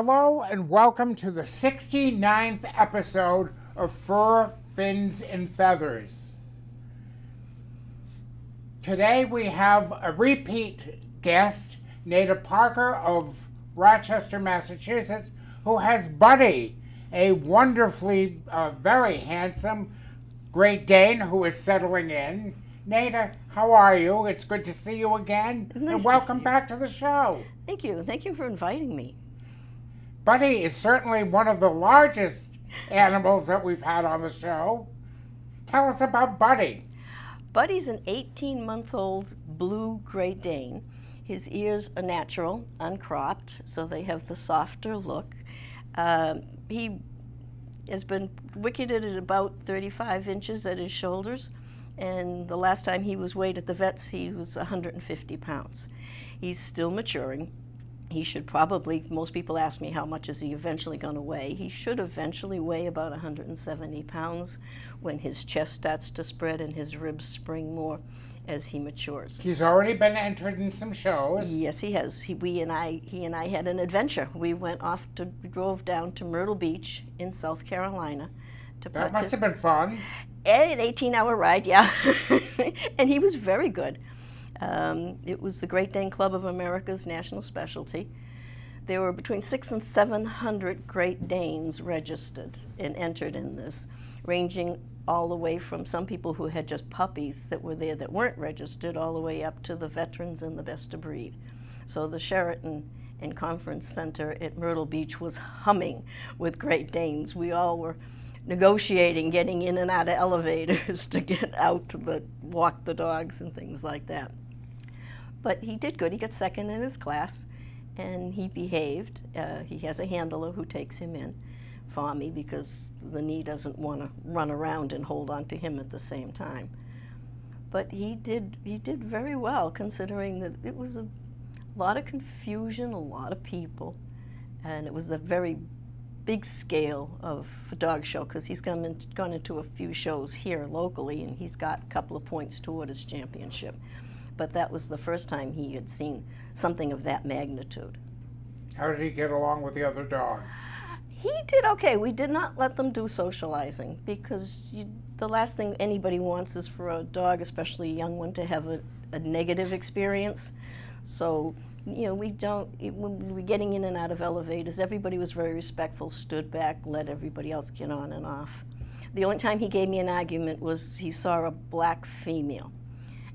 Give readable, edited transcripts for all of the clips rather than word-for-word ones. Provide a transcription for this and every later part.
Hello and welcome to the 69th episode of Fur, Fins, and Feathers. Today we have a repeat guest, Nadia Parker of Rochester, Massachusetts, who has Buddy, a wonderfully, very handsome Great Dane who is settling in. Nadia, how are you? It's good to see you again, and welcome back to the show. Thank you. Thank you for inviting me. Buddy is certainly one of the largest animals that we've had on the show. Tell us about Buddy. Buddy's an 18-month-old blue Great Dane. His ears are natural, uncropped, so they have the softer look. He has been wicketed at about 35 inches at his shoulders, and the last time he was weighed at the vet's, he was 150 pounds. He's still maturing. He should probably, most people ask me how much is he eventually going to weigh. He should eventually weigh about 170 pounds when his chest starts to spread and his ribs spring more as he matures. He's already been entered in some shows. Yes, he has. He and I had an adventure. We drove down to Myrtle Beach in South Carolina. That must have been fun. An 18-hour ride, yeah. And he was very good. It was the Great Dane Club of America's national specialty. There were between 600 and 700 Great Danes registered and entered in this, ranging all the way from some people who had just puppies that were there that weren't registered, all the way up to the veterans and the best of breed. So the Sheraton and Conference Center at Myrtle Beach was humming with Great Danes. We all were negotiating, getting in and out of elevators to get out to walk the dogs and things like that. But he did good. He got second in his class, and he behaved. He has a handler who takes him in for me because the knee doesn't want to run around and hold on to him at the same time. But he did very well, considering that it was a lot of confusion, a lot of people, and it was a very big scale of a dog show because he's gone into a few shows here locally, and he's got a couple of points toward his championship. But that was the first time he had seen something of that magnitude. How did he get along with the other dogs? He did okay. We did not let them do socializing because the last thing anybody wants is for a dog, especially a young one, to have a negative experience. So, you know, when we're getting in and out of elevators, everybody was very respectful, stood back, let everybody else get on and off. The only time he gave me an argument was he saw a black female,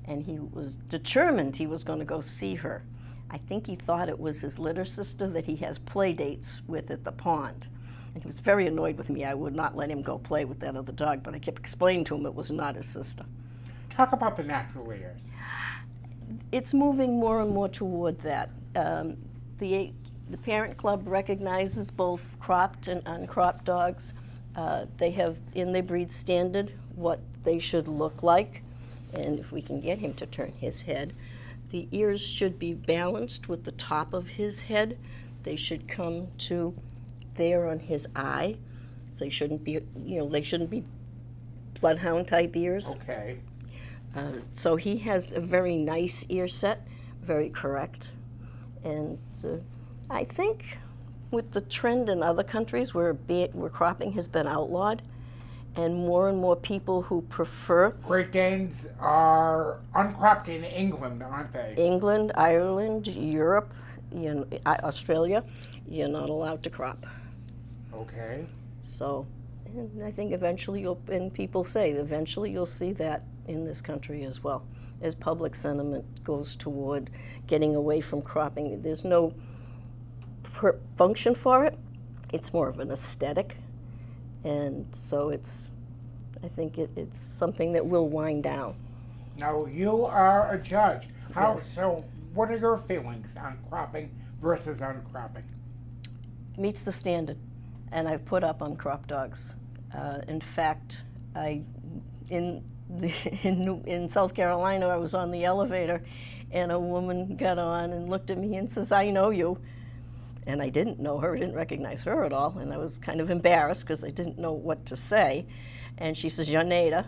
and he was determined he was going to go see her. I think he thought it was his litter sister that he has play dates with at the pond. And he was very annoyed with me. I would not let him go play with that other dog, but I kept explaining to him it was not his sister. Talk about the natural ears. It's moving more and more toward that. The parent club recognizes both cropped and uncropped dogs. They have in their breed standard what they should look like. And if we can get him to turn his head, the ears should be balanced with the top of his head. They should come to there on his eye. So they shouldn't be, they shouldn't be bloodhound type ears. Okay. So he has a very nice ear set, very correct. And I think with the trend in other countries where cropping has been outlawed, and more people who prefer. Great Danes are uncropped in England, aren't they? England, Ireland, Europe, Australia, you're not allowed to crop. Okay. So, and I think eventually and people say eventually you'll see that in this country as well, as public sentiment goes toward getting away from cropping. There's no function for it. It's more of an aesthetic. And so I think it's something that will wind down. Now, you are a judge. Yes. So what are your feelings on cropping versus uncropping? Meets the standard, and I've put up uncropped dogs. In fact, in South Carolina, I was on the elevator, and a woman got on and looked at me and says, "I know you." And I didn't know her, I didn't recognize her at all, and I was kind of embarrassed because I didn't know what to say. And she says, "You're Nadia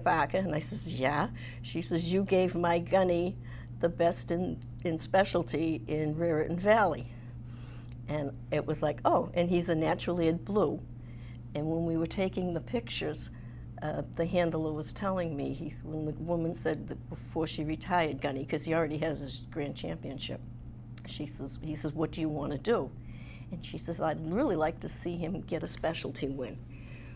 Parker," and I says, "Yeah." She says, "You gave my Gunny the best in specialty in Raritan Valley." And it was like, oh, and he's a naturally blue. And when we were taking the pictures, the handler was telling me, when the woman said that before she retired Gunny, because he already has his grand championship, he says, what do you want to do? And she says, I'd really like to see him get a specialty win.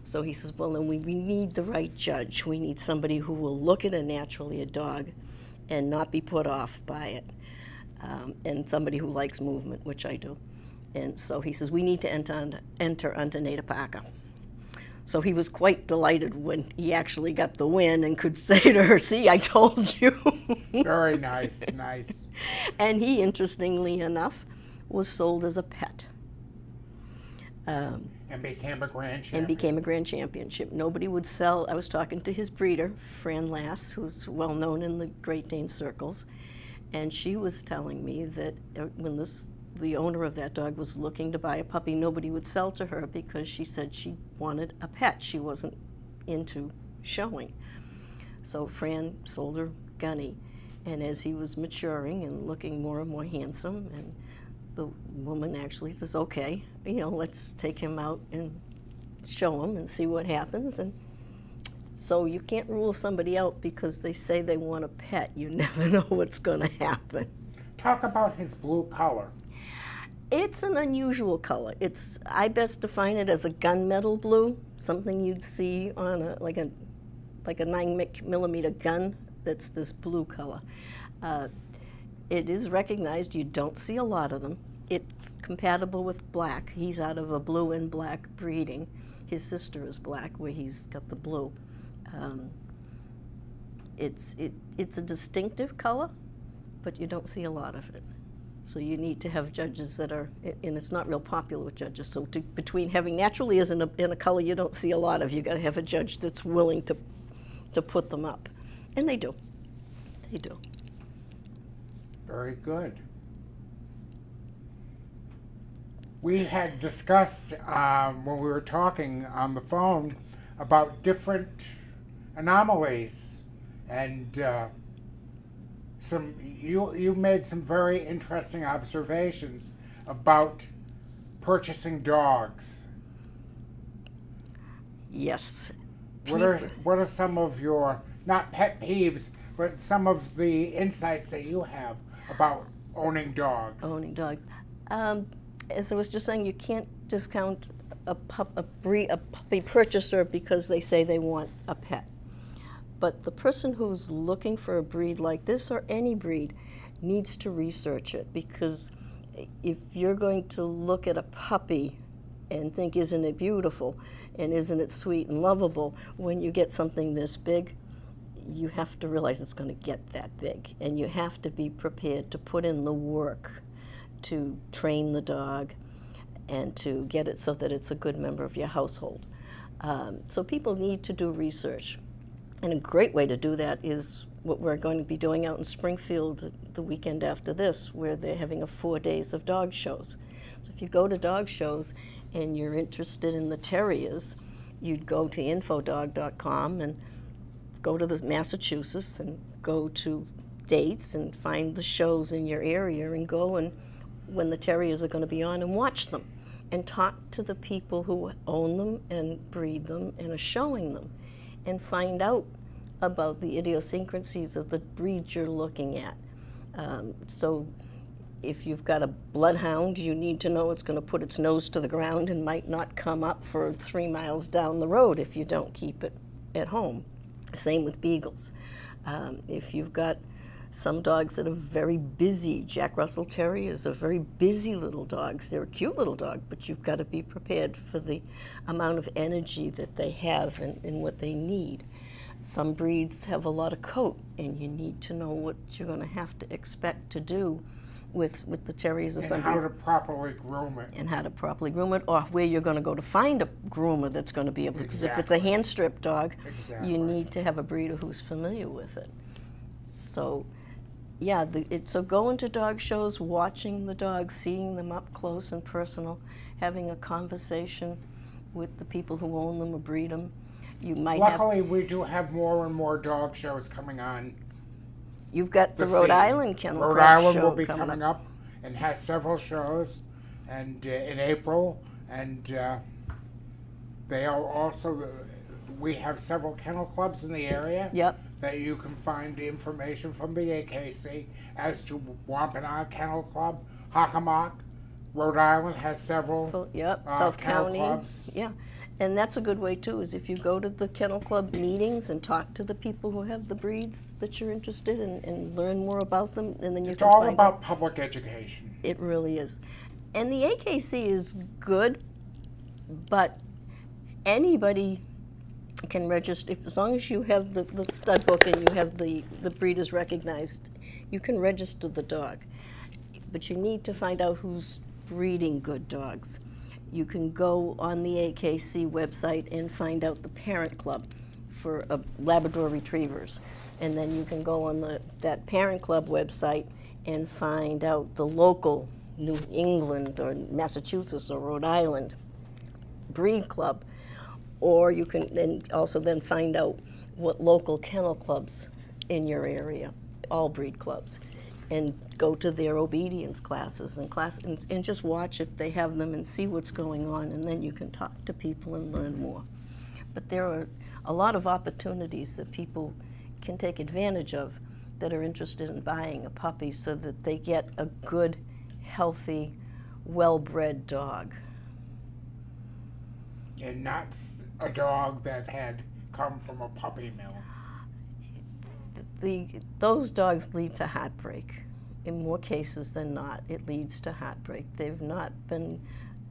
So he says, well, then we need the right judge. We need somebody who will look at a naturally a dog and not be put off by it, and somebody who likes movement, which I do. And so he says, we need to enter under Nadia Parker. So he was quite delighted when he actually got the win and could say to her, see, I told you. Very nice, nice. And he, interestingly enough, was sold as a pet. And became a grand champion. And became a grand championship. Nobody would sell. I was talking to his breeder, Fran Lass, who's well known in the Great Dane circles, and she was telling me that when the owner of that dog was looking to buy a puppy, nobody would sell to her because she said she wanted a pet. She wasn't into showing. So Fran sold her Gunny, and as he was maturing and looking more and more handsome, and the woman actually says, okay, let's take him out and show him and see what happens. And so you can't rule somebody out because they say they want a pet. You never know what's going to happen. Talk about his blue color. It's an unusual color. I best define it as a gunmetal blue, something you'd see on like a 9mm gun. That's this blue color. It is recognized. You don't see a lot of them. It's compatible with black. He's out of a blue and black breeding. His sister is black, where he's got the blue. It's a distinctive color, but you don't see a lot of it. So you need to have judges that are, and it's not real popular with judges. So between having naturally as in a color you don't see a lot of, you got to have a judge that's willing to put them up, and they do. They do. Very good. We had discussed when we were talking on the phone about different anomalies, and you made some very interesting observations about purchasing dogs. Yes. What are some of your, not pet peeves, but some of the insights that you have about owning dogs? Owning dogs. As I was just saying, you can't discount a puppy purchaser because they say they want a pet. But the person who's looking for a breed like this, or any breed, needs to research it, because if you're going to look at a puppy and think, isn't it beautiful, and isn't it sweet and lovable, when you get something this big, you have to realize it's going to get that big, and you have to be prepared to put in the work to train the dog and to get it so that it's a good member of your household. So people need to do research. And a great way to do that is what we're going to be doing out in Springfield the weekend after this, where they're having 4 days of dog shows. So if you go to dog shows and you're interested in the terriers, you'd go to infodog.com and go to Massachusetts and go to dates and find the shows in your area and go and when the terriers are going to be on and watch them and talk to the people who own them and breed them and are showing them, and find out about the idiosyncrasies of the breed you're looking at. So if you've got a bloodhound, you need to know it's going to put its nose to the ground and might not come up for 3 miles down the road if you don't keep it at home. Same with beagles. If you've got some dogs that are very busy, Jack Russell Terriers are very busy little dogs. They're a cute little dog, but you've got to be prepared for the amount of energy that they have and what they need. Some breeds have a lot of coat, and you need to know what you're going to have to expect to do with the terriers or something. And how to properly groom it. And how to properly groom it, or where you're going to go to find a groomer that's going to be able to, because if it's a hand-stripped dog, you need to have a breeder who's familiar with it. So, yeah, so going to dog shows, watching the dogs, seeing them up close and personal, having a conversation with the people who own them or breed them. You might Luckily, we do have more and more dog shows coming on. You've got the Rhode Island Kennel Rhode Island will be coming up and has several shows. and in April, and they are also, we have several kennel clubs in the area. Yep. That you can find information from the AKC as to Wampanoag Kennel Club. Hockomock, Rhode Island has several South kennel County. clubs. Yeah, and that's a good way too, is if you go to the kennel club meetings and talk to the people who have the breeds that you're interested in and learn more about them, and then you It's can all find about out. public education. It really is. And the AKC is good, but anybody can register, as long as you have the stud book and you have the breeders recognized, you can register the dog. But you need to find out who's breeding good dogs. You can go on the AKC website and find out the parent club for Labrador Retrievers. And then you can go on that parent club website and find out the local New England or Massachusetts or Rhode Island breed club. Or you can then find out what local kennel clubs in your area, all breed clubs, and go to their obedience classes and just watch if they have them and see what's going on, and then you can talk to people and learn more. But there are a lot of opportunities that people can take advantage of that are interested in buying a puppy so that they get a good, healthy, well-bred dog. And not a dog that had come from a puppy mill. Those dogs lead to heartbreak. In more cases than not, it leads to heartbreak. They've not been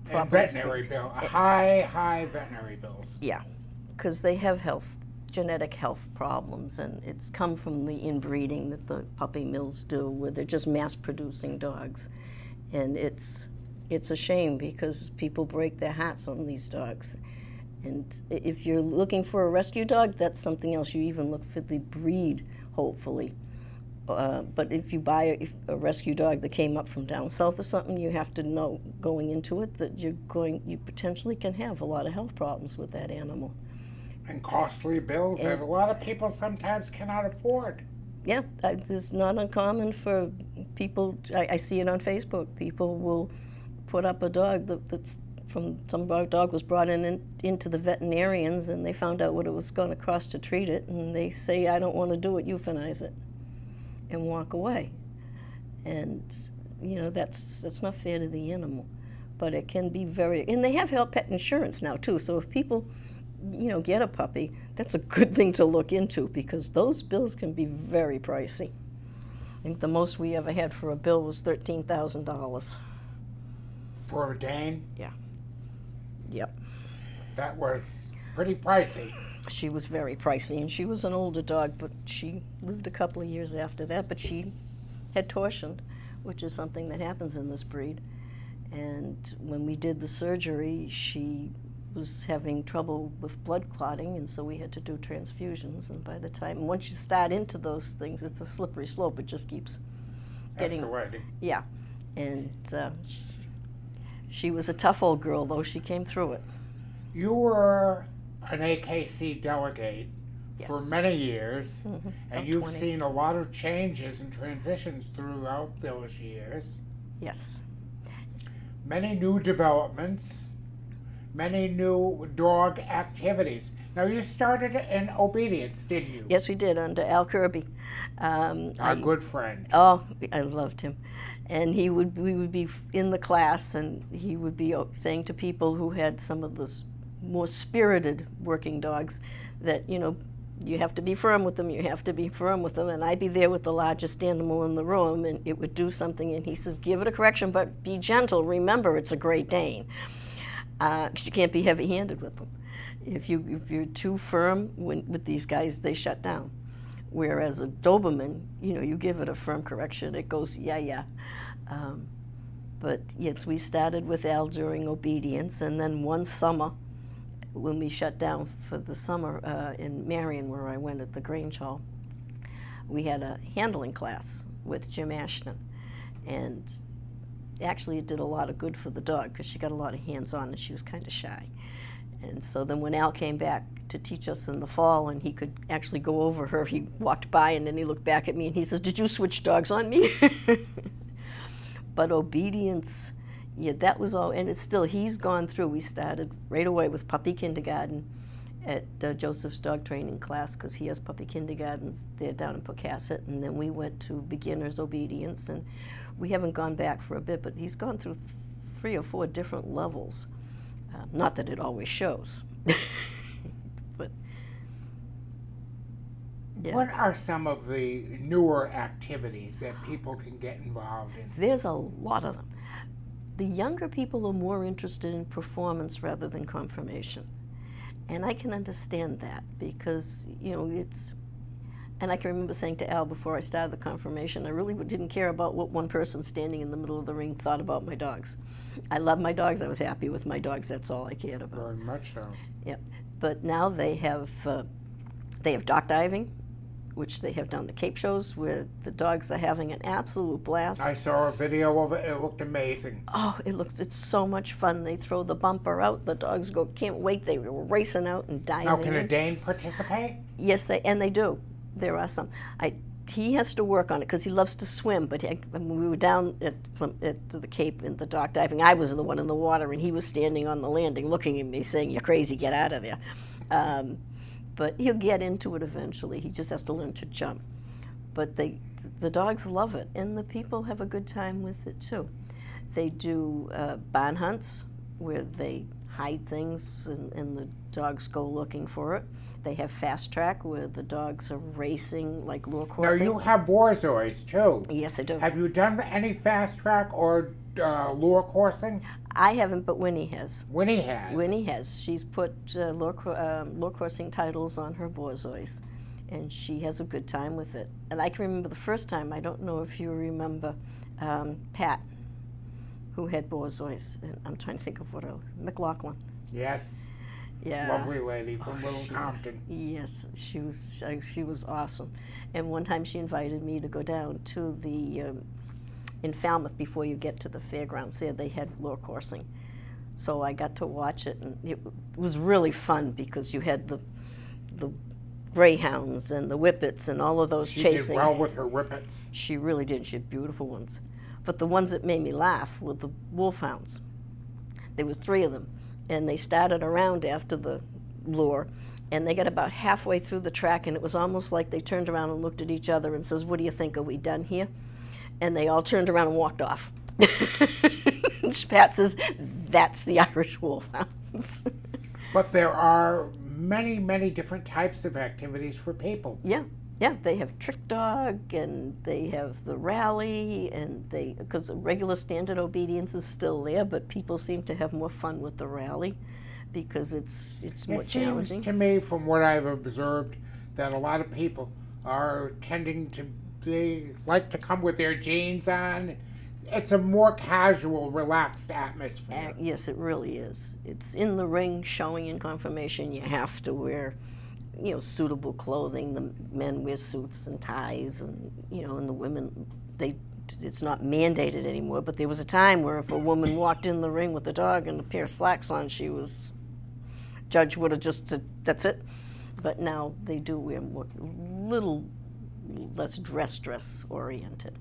properly. And veterinary bill, high veterinary bills. Yeah, because they have genetic health problems, and it's come from the inbreeding that the puppy mills do, where they're just mass producing dogs, and it's a shame because people break their hearts on these dogs. And if you're looking for a rescue dog, that's something else. You even look for the breed, hopefully. But if you buy a rescue dog that came up from down south or something, you have to know going into it that you potentially can have a lot of health problems with that animal. And costly bills that a lot of people sometimes cannot afford. Yeah, it's not uncommon for people. I see it on Facebook. People will put up a dog that's some dog was brought into the veterinarians, and they found out what it was going to cost to treat it, and they say, I don't want to do it, euthanize it, and walk away. And that's not fair to the animal, but it can be and they have health pet insurance now too, so if people get a puppy, that's a good thing to look into, because those bills can be very pricey. I think the most we ever had for a bill was $13,000. For a Dane? Yeah. Yep. That was pretty pricey. She was very pricey, and she was an older dog, but she lived a couple of years after that, but she had torsion, which is something that happens in this breed. And when we did the surgery, she was having trouble with blood clotting, and so we had to do transfusions. And by the time, once you start into those things, it's a slippery slope. It just keeps getting... Escalating. Yeah. And she was a tough old girl, though. She came through it. You were an AKC delegate Yes. for many years, and you've 20. seen a lot of changes and transitions throughout those years. Yes. Many new developments, many new dog activities. Now, you started in obedience, didn't you? Yes, we did, under Al Kirby. Our good friend. Oh, I loved him. And we would be in the class, and he would be saying to people who had some of the more spirited working dogs that, you have to be firm with them, you have to be firm with them. And I'd be there with the largest animal in the room, and it would do something, and he says, give it a correction, but be gentle. Remember, it's a Great Dane. 'Cause you can't be heavy-handed with them. If you're too firm with these guys, they shut down. Whereas a Doberman, you give it a firm correction, it goes, yeah. But yes, we started with Al during obedience, and then one summer, when we shut down for the summer in Marion, where I went at the Grange Hall, we had a handling class with Jim Ashton. And actually it did a lot of good for the dog, because she got a lot of hands-on, and she was kind of shy. And so then when Al came back to teach us in the fall, and he could actually go over her, he walked by and then he looked back at me and he says, did you switch dogs on me? But obedience Yeah, that was all, and it's still, he's gone through. We started right away with puppy kindergarten at Joseph's dog training class, because he has puppy kindergartens there down in Pocasset, and then we went to beginner's obedience, and we haven't gone back for a bit, but he's gone through 3 or 4 different levels. Not that it always shows. But yeah. What are some of the newer activities that people can get involved in? There's a lot of them. The younger people are more interested in performance rather than conformation. And I can understand that, because, you know, it's, and I can remember saying to Al before I started the conformation, I really didn't care about what one person standing in the middle of the ring thought about my dogs. I love my dogs. I was happy with my dogs. That's all I cared about. Very much so. Yeah. But now they have dock diving, which they have down the Cape shows, where the dogs are having an absolute blast. I saw a video of it. It looked amazing. Oh, it's so much fun. They throw the bumper out. The dogs go, can't wait. They were racing out and diving. Now, can a Dane participate? Yes, they do. There are some. He has to work on it because he loves to swim. But when we were down at the Cape in the dock diving, I was the one in the water, and he was standing on the landing looking at me saying, "You're crazy, get out of there." But he'll get into it eventually. He just has to learn to jump. But the dogs love it, and the people have a good time with it too. They do barn hunts where they hide things and the dogs go looking for it. They have fast track where the dogs are racing, like lure coursing. Now, you have Borzois too. Yes, I do. Have you done any fast track or lure coursing? I haven't, but Winnie has. Winnie has? Winnie has. She's put lure coursing titles on her Borzois, and she has a good time with it. And I can remember the first time, I don't know if you remember Pat, who had Borzois. And I'm trying to think of McLaughlin. Yes. Yeah. Lovely lady from Little Compton. Yes, she was awesome. And one time she invited me to go down to the, in Falmouth, before you get to the fairgrounds there, they had lure coursing. So I got to watch it, and it was really fun because you had the greyhounds and the whippets and all of those chasing. She did well with her whippets. She really did. She had beautiful ones. But the ones that made me laugh were the wolfhounds. There was 3 of them. And they started around after the lure, and they got about halfway through the track, and it was almost like they turned around and looked at each other and says, "What do you think? Are we done here?" And they all turned around and walked off. Pat says, "That's the Irish wolfhounds." But there are many, many different types of activities for people. Yeah. Yeah, they have trick dog, and they have the rally, and because regular standard obedience is still there, but people seem to have more fun with the rally because it's more challenging. It seems to me, from what I've observed, that a lot of people are tending to like to come with their jeans on. It's a more casual, relaxed atmosphere. Yes, it really is. It's in the ring, showing in conformation. You have to wear, suitable clothing. The men wear suits and ties, and and the women, it's not mandated anymore, but there was a time where if a woman walked in the ring with a dog and a pair of slacks on, judge would have just said, "That's it." But now they do wear more, little less dress oriented.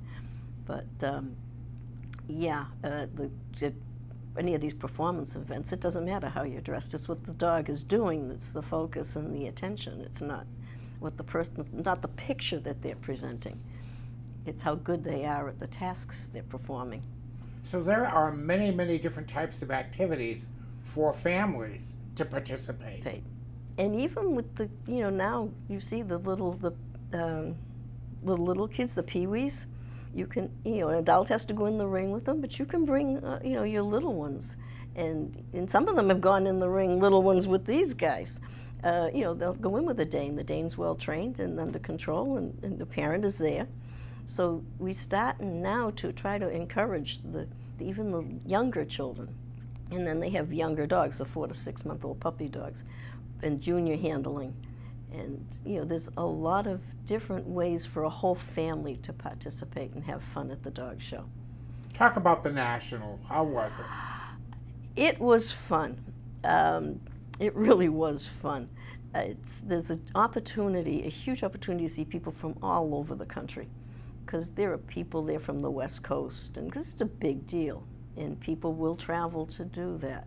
But any of these performance events, it doesn't matter how you're dressed. It's what the dog is doing that's the focus and the attention. It's not what not the picture that they're presenting. It's how good they are at the tasks they're performing. So there are many, many different types of activities for families to participate. And even with the, now you see the little kids, the peewees. You can, an adult has to go in the ring with them, but you can bring, your little ones. And some of them have gone in the ring, little ones, with these guys. They'll go in with a Dane. The Dane's well trained and under control, and the parent is there. So we start now to try to encourage even the younger children. And then they have younger dogs, the 4 to 6 month old puppy dogs, and junior handling. And, there's a lot of different ways for a whole family to participate and have fun at the dog show. Talk about the National. How was it? It was fun. It really was fun. There's an opportunity, a huge opportunity to see people from all over the country, because there are people there from the West Coast, and because it's a big deal. and people will travel to do that.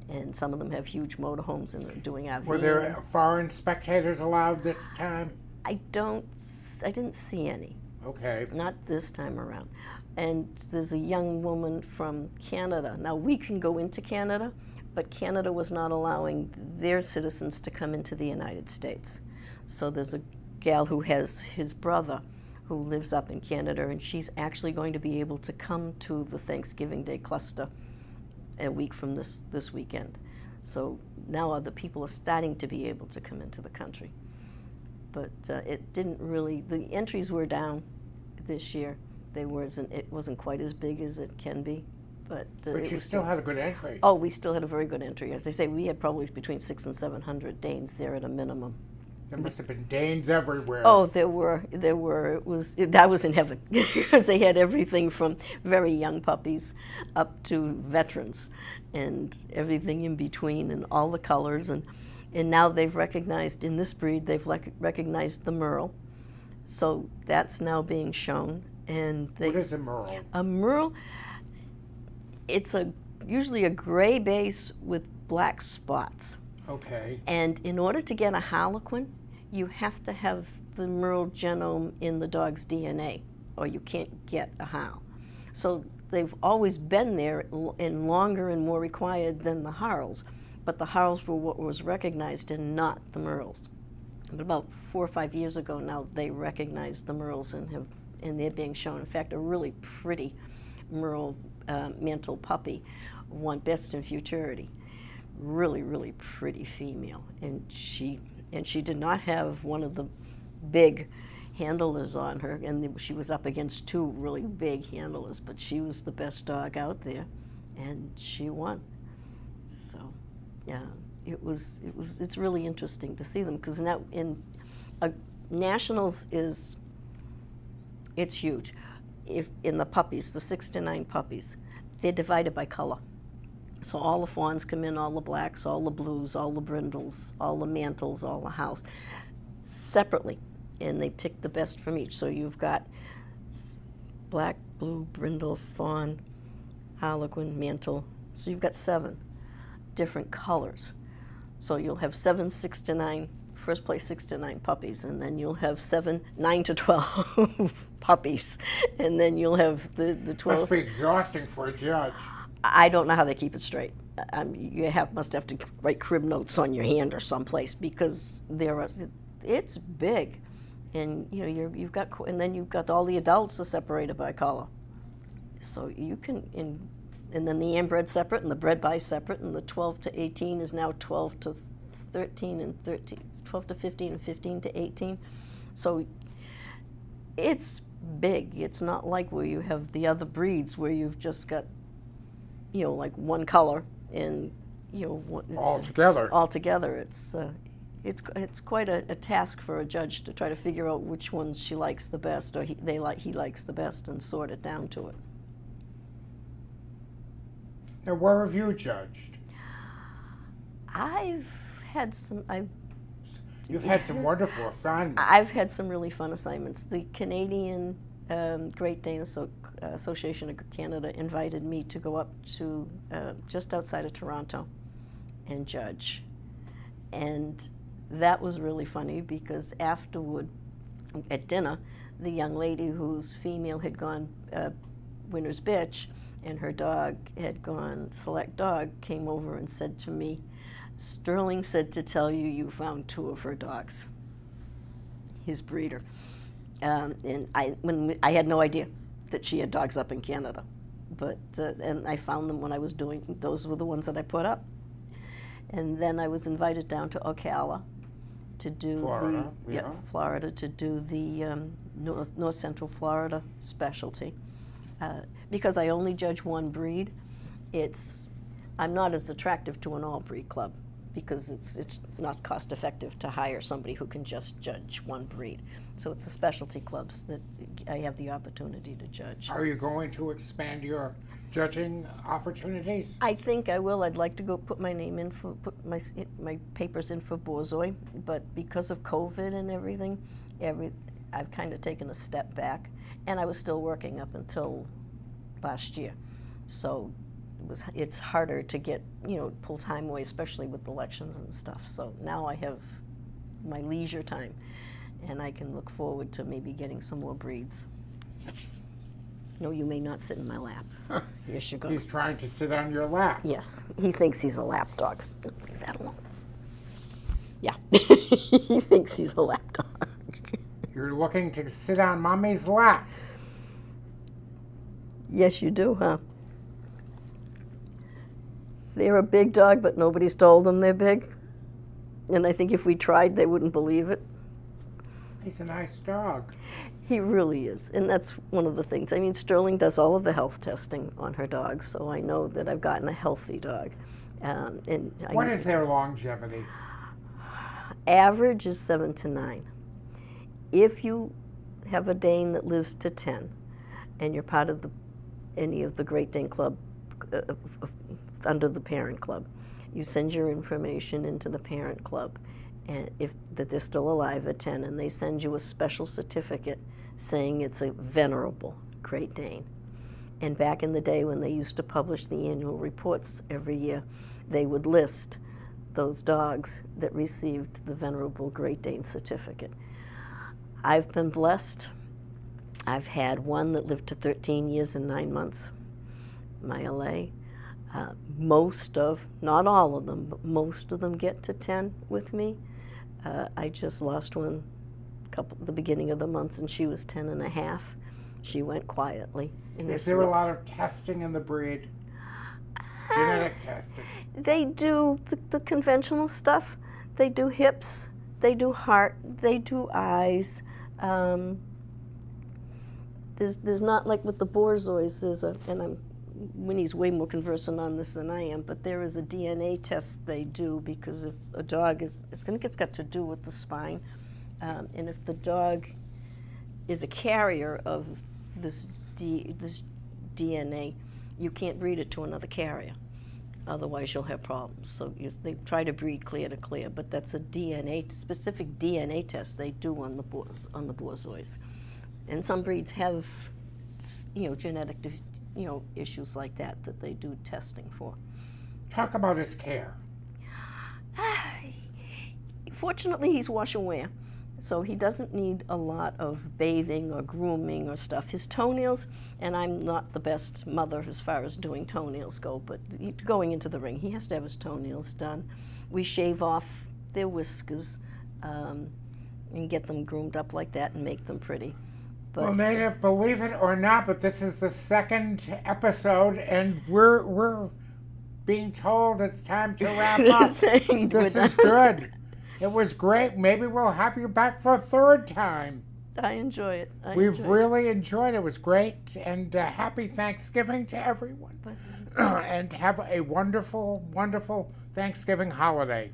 And some of them have huge motorhomes and are doing RV. Were there foreign spectators allowed this time? I didn't see any. Okay. Not this time around. And there's a young woman from Canada. Now, we can go into Canada, but Canada was not allowing their citizens to come into the United States. So there's a gal who has his brother who lives up in Canada, and she's actually going to be able to come to the Thanksgiving Day cluster a week from this weekend. So now other people are starting to be able to come into the country. But it didn't really, the entries were down this year. It wasn't quite as big as it can be. But you still had a good entry. Oh, we still had a very good entry. As I say, we had probably between 600 and 700 Danes there at a minimum. There must have been Danes everywhere. Oh, there were. That was in heaven, because they had everything from very young puppies up to veterans, and everything in between, and all the colors. And now they've recognized, in this breed, they've recognized the Merle. So that's now being shown. And what is a Merle? A Merle, it's usually a gray base with black spots. Okay. And in order to get a Harlequin, you have to have the Merle genome in the dog's DNA, or you can't get a Harl. So they've always been there and longer and more required than the Harls, but the Harls were what was recognized and not the Merles. But about 4 or 5 years ago now, they recognized the Merles and they're being shown. In fact, a really pretty Merle mantle puppy won Best in Futurity. Really, really pretty female, and she did not have one of the big handlers on her, and she was up against 2 really big handlers, but she was the best dog out there, and she won. So, yeah, it's really interesting to see them, because now in nationals it's huge. If in the puppies, the 6 to 9 puppies, they're divided by color. So all the fawns come in, all the blacks, all the blues, all the brindles, all the mantles, all the house, separately, and they pick the best from each. So you've got black, blue, brindle, fawn, harlequin, mantle. So you've got 7 different colors. So you'll have 7 6 to 9, first place 6 to 9 puppies, and then you'll have 7 9 to 12 puppies, and then you'll have the 12. Must be exhausting for a judge. I don't know how they keep it straight. You must have to write crib notes on your hand or someplace, because it's big, and you've got, and then you've got all the adults are separated by color. So you can, and then the inbred separate and the bred by separate, and the 12 to 18 is now 12 to 13 and 12 to 15 and 15 to 18. So it's big. It's not like where you have the other breeds where you've just got, like one color, and altogether. Altogether, it's quite a task for a judge to try to figure out which ones she likes the best, or he likes the best, and sort it down to it. Now, where have you judged? You've had some wonderful assignments. I've had some really fun assignments. The Canadian Great Dane Association of Canada invited me to go up to just outside of Toronto and judge. And that was really funny, because afterward, at dinner, the young lady whose female had gone winner's bitch and her dog had gone select dog came over and said to me, "Sterling said to tell you you found 2 of her dogs, his breeder." And I had no idea that she had dogs up in Canada, but and I found them when I was doing, those were the ones that I put up. And then I was invited down to Ocala to do Florida, to do the North Central Florida specialty. Because I only judge one breed, I'm not as attractive to an all-breed club, because it's not cost effective to hire somebody who can just judge one breed. So it's the specialty clubs that I have the opportunity to judge. Are you going to expand your judging opportunities? I think I will. I'd like to go put my name in put my papers in for Borzoi, but because of COVID and everything, I've kind of taken a step back, and I was still working up until last year. So it's harder to get, pull time away, especially with elections and stuff. So now I have my leisure time, and I can look forward to maybe getting some more breeds. No, you may not sit in my lap. Yes, you're going. He's trying to sit on your lap. Yes, he thinks he's a lap dog. Leave that alone. Yeah, he thinks he's a lap dog. You're looking to sit on Mommy's lap. Yes, you do, huh? They're a big dog, but nobody's told them they're big. And I think if we tried, they wouldn't believe it. He's a nice dog. He really is, and that's one of the things. I mean, Sterling does all of the health testing on her dogs, so I know that I've gotten a healthy dog. What is their longevity? Average is 7 to 9. If you have a Dane that lives to 10, and you're part of any of the Great Dane Club, under the parent club, you send your information into the parent club, and that they're still alive at 10, and they send you a special certificate saying it's a venerable Great Dane. And back in the day when they used to publish the annual reports every year, they would list those dogs that received the venerable Great Dane certificate. I've been blessed. I've had one that lived to 13 years and 9 months, my LA. Not all of them, but most of them get to 10 with me. I just lost one at the beginning of the month, and she was 10 and a half. She went quietly. Is there a lot of testing in the breed? Genetic testing? They do the conventional stuff. They do hips, they do heart, they do eyes. There's not like with the Borzois, Winnie's way more conversant on this than I am, but there is a DNA test they do, because if a dog it's got to do with the spine, and if the dog is a carrier of this DNA, you can't breed it to another carrier. Otherwise, you'll have problems. So they try to breed clear to clear, but that's a specific DNA test they do on the Borzois. And some breeds have, genetic, issues like that they do testing for. Talk about his care. Fortunately, he's wash and wear, so he doesn't need a lot of bathing or grooming or stuff. His toenails, and I'm not the best mother as far as doing toenails go, but going into the ring, he has to have his toenails done. We shave off their whiskers and get them groomed up like that and make them pretty. But, well, Nadia, believe it or not, but this is the second episode, and we're being told it's time to wrap up. This is good. It was great. Maybe we'll have you back for a third time. I enjoy it. We've really enjoyed it. It was great, and happy Thanksgiving to everyone. And have a wonderful, wonderful Thanksgiving holiday.